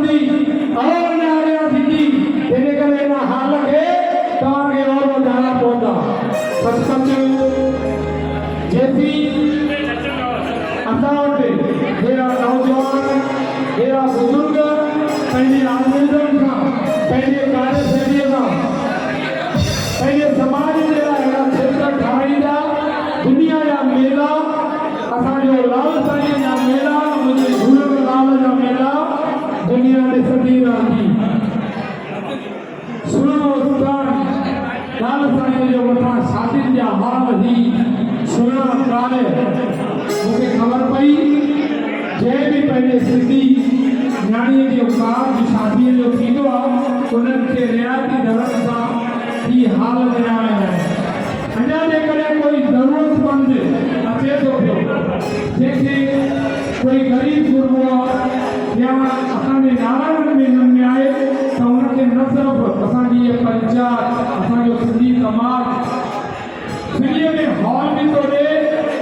कंदी और ने आया थी तेरे करे ना हाल के तारे और जाना पौधा सच जैसी असावटे मेरा नौजवान मेरा बुजुर्ग पहले आंदोलन का पहले कार्यशैली का पहले समाज मेरा क्षेत्र ठाईदा दुनिया या मेला असांजो लाल साईं या मेला मुझे झूलण लाल जा मेला दुनिया में सदी रहती सुनो सुल्तान लाल साईं जो मथा शादी जा हाल ही सुनण काले मुझे खबर पई जंहिं भी पहले सिंधी न्याणी जो कार शादी जो थींदो आहे उन्हनि खे रियायती दरनि सां ही हाल में आया है अञा जे कॾहिं कोई ज़रूरतमंद अचे थो पियो जंहिंखे कोई ग़रीब गुरबो आहे या असांजे नारायण में न में आहे त उनखे न सिर्फ़ु असांजी इहा पंचायत असांजो सिंधी समाज सिंधीअ में हॉल बि थो ॾिए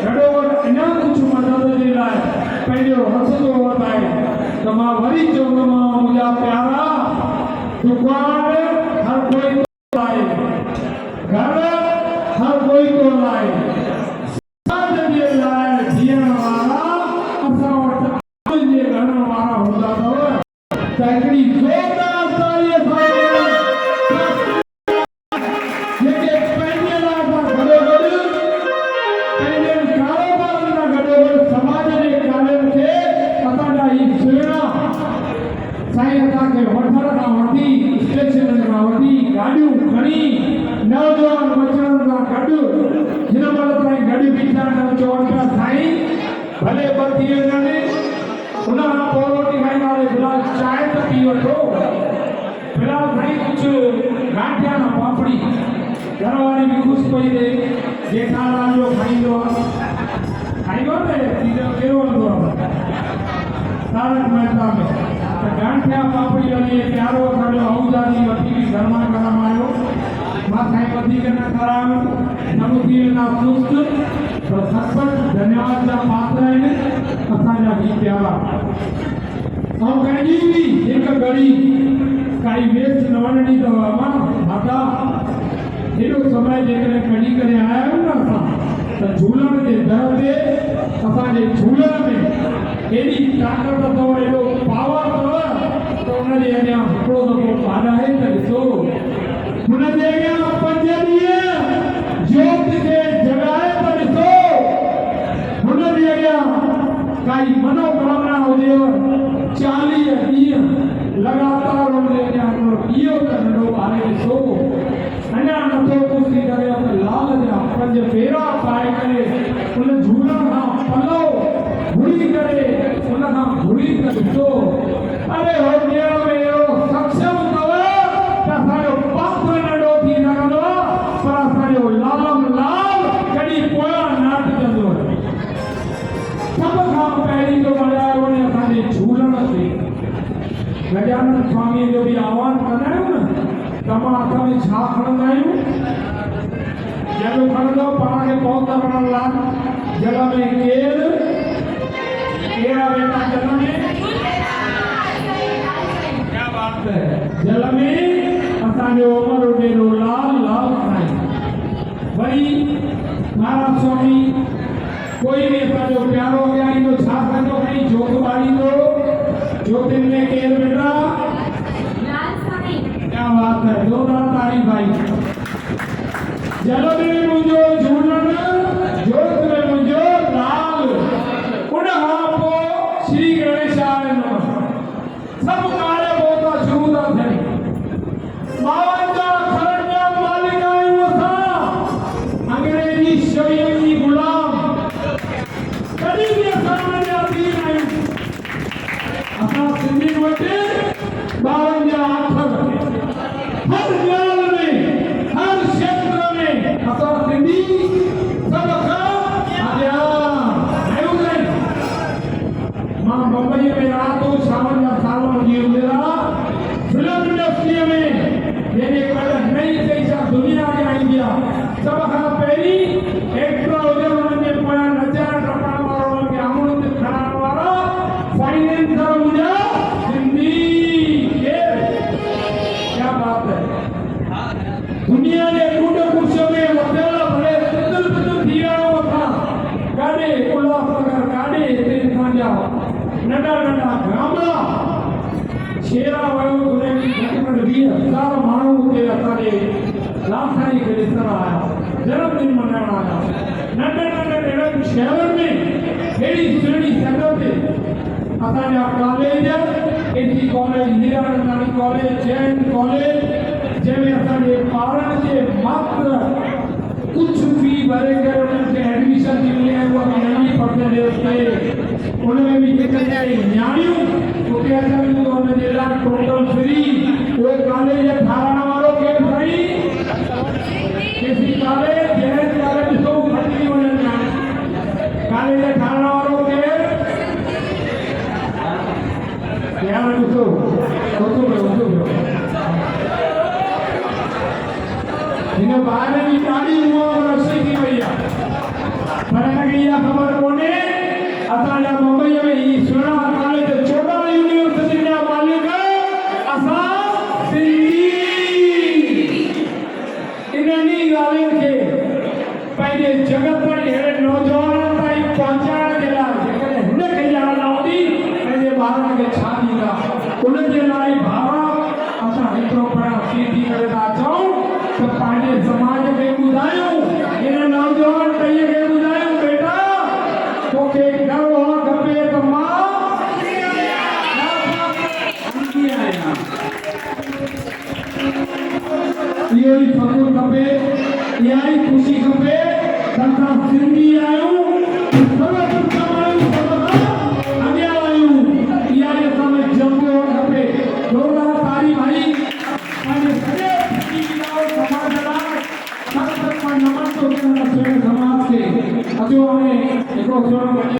गॾोगॾु अञा कुझु मदद जे लाइ पंहिंजो हथ थो वधाए त मां वरी चवंदोमांव मुंहिंजा प्यारा दुकान हर कोई तो लाए घर हर कोई तो लाए समाज जे लाइ जीअण वारा असां वटि जे घणण वारा हूंदा अथव त हिकिड़ी ज़ोरदार तालीअ सां जेके पंहिंजे लाइ सां गॾोगॾु पंहिंजे कारोबार सां गॾोगॾु समाज जे कार्यनि खे असांजा ही सुहिणा साईं असांखे वठण खां वठी स्टेशन खां वठी गाॾियूं खणी नौजवान बचड़नि सां गॾु हिन महिल ताईं गॾु बीठा आहिनि चवनि पिया साईं भले ॿ थी वञनि उन खां पोइ रोटी खाईंदासीं फिलहाल चांहि त पी वठो फिलहाल साईं कुझु गांठिया न पापड़ी घर वारी बि ख़ुशि पई थिए जेठालाल जो खाईंदो आहे खाईंदो न कहिड़ो हलंदो आहे तारक मेहता में गांठिया पापड़ी वाली प्यारो असांजो आहूजादी वठी बि गरमा गरम आयो मां साईं वधीक न करायो न ॿुधी वेंदा सुस्त पर सचपच धन्यवाद जा पात्र आहिनि असांजा ही प्यारा ऐं कंहिंजी बि हिकु घड़ी काई वेस्ट न वञणी अथव अमा माता हेॾो समय जेकॾहिं कढी करे आया आहियूं न असां त झूलण जे दर ते असांजे झूलण में एॾी ताक़त अथव एॾो पावर अथव त उनजे अॻियां हिकिड़ो दफ़ो पाढ़ाए त ॾिसो हुनजे अॻियां 5 ॾींहं ज्योत खे जगाए त ॾिसो हुनजे अॻियां काई मनोकामना हुजेव 40 ॾींहं लगातार हुनजे अॻियां इहो त नंढो ॿारे ॾिसो अञा नथो कुझु करे त लाल जा 5 फेरा पाए करे उन झूलण खां पलो घुरी करे उन खां घुरी त ॾिसो अरे हो ॾियण में अहिड़ो सक्षम अथव त असांजो पात्र नंढो थी सघंदो पर असांजो लालम लाल कॾहिं पोयां न हटजंदो सभ खां पहिरीं तो मञायो वञे असांजे झूलण ते गजानन स्वामीअ जो बि आह्वान कंदा आहियूं न त मां हथ में छा खणंदा आहियूं जल खणंदो पाण खे पौधा पढ़ण लाइ जल में केरु कहिड़ा बेटा जल में क्या बात है जल में असांजो उमर डेरो लाल लाल साईं वरी महाराज स्वामी कोई भी असांजो प्यारो अॻियां ईंदो छा कंदो खणी जोत ॿारींदो ज्योतिन में केरु बेटा क्या बात है जोरदार ताली भाई जल में मुंहिंजो झूलण जोत में मुंहिंजो लाल उन खां पोइ श्री गणेशाय नमः सभु कार्य पौधा शुरू था थियनि 52 अखरनि जा मालिक आहियूं असां अंग्रेजी शयुनि जी गुलाम कॾहिं बि असां उन्हनि जा अधीन आहियूं असां सिंधियुनि वटि 52 अखर हर ॻाल्हि में हर क्षेत्र में असां सिंधी सभ खां अॻियां आहियूं मां बम्बई में रहां थो शामनि जा साल मुंहिंजी उमिरि फिल्म इंडस्ट्रीअ में जंहिंजे कल्ह नई पैसा दुनिया के ईंदी आहे सभ खां पहिरीं एक्टर हुजनि उन्हनि जे पोयां नचण टपण वारा उन्हनि खे आमूण ते खणण वारा फाइनेंसर मुंहिंजा सिंधी गामड़ा शेरा वयो तुरे की घटमट 20,000 माण्हू हुते असांजे लासाई खे ॾिसण आया जन्मदिन मनाइण आया नंढे नंढे अहिड़नि शहरनि में अहिड़ी सुहिणी जॻह ते असांजा college AC college Hiranandani college Jain college जंहिंमें असांजे ॿारनि खे मात्र कुछ फी भरे करे उन्हनि खे एडमिशन थी मिले उहा बि नंढी परसेंटेज ते उनमें भी जेके न्याणियूं उते अचनि थियूं उनजे लाइ टोटल फ्री उहे कॉलेज ठाहिराइण वारो केरु Sai KC college Jain college ॾिसो फटी वञनि था कॉलेज ठाहिराइण वारो केरु यार ॾिसो हिन ॿार जी ॾाढी मुंहं रसी थी वई आहे पर हिनखे इहा ख़बर कोन्हे असांजा मुंबईअ में ही सुहिणा कॉलेज 14 यूनिवर्सिटी जा मालिक असां सिंधी इन्हनि ॻाल्हियुनि खे पंहिंजे जगत में अहिड़े नौजवाननि ताईं पहुचाइण जे लाइ जेकॾहिं हिनखे ॼाण न हूंदी पंहिंजे ॿारनि खे छा ॾींदा उनजे लाइ भावा असां हिकिड़ो पिणु थी करे था चऊं त पंहिंजे समाज खे ॿुधायूं हिन नौजवान टईअ खे ॿुधायूं बेटा तोखे गर्व हुअणु खपे त मां सिंधी आहियां इहो ई फ़ख़्रु खपे इहा ई ख़ुशी खपे त असां सिंधी आहियूं अॻियां आहियूं इहा ई असांखे जंग हुअणु खपे जोरदार तारी भाई पंहिंजे सॼे समाज लाइ नमन थो कयां समाज खे अचो हाणे हिकिड़ो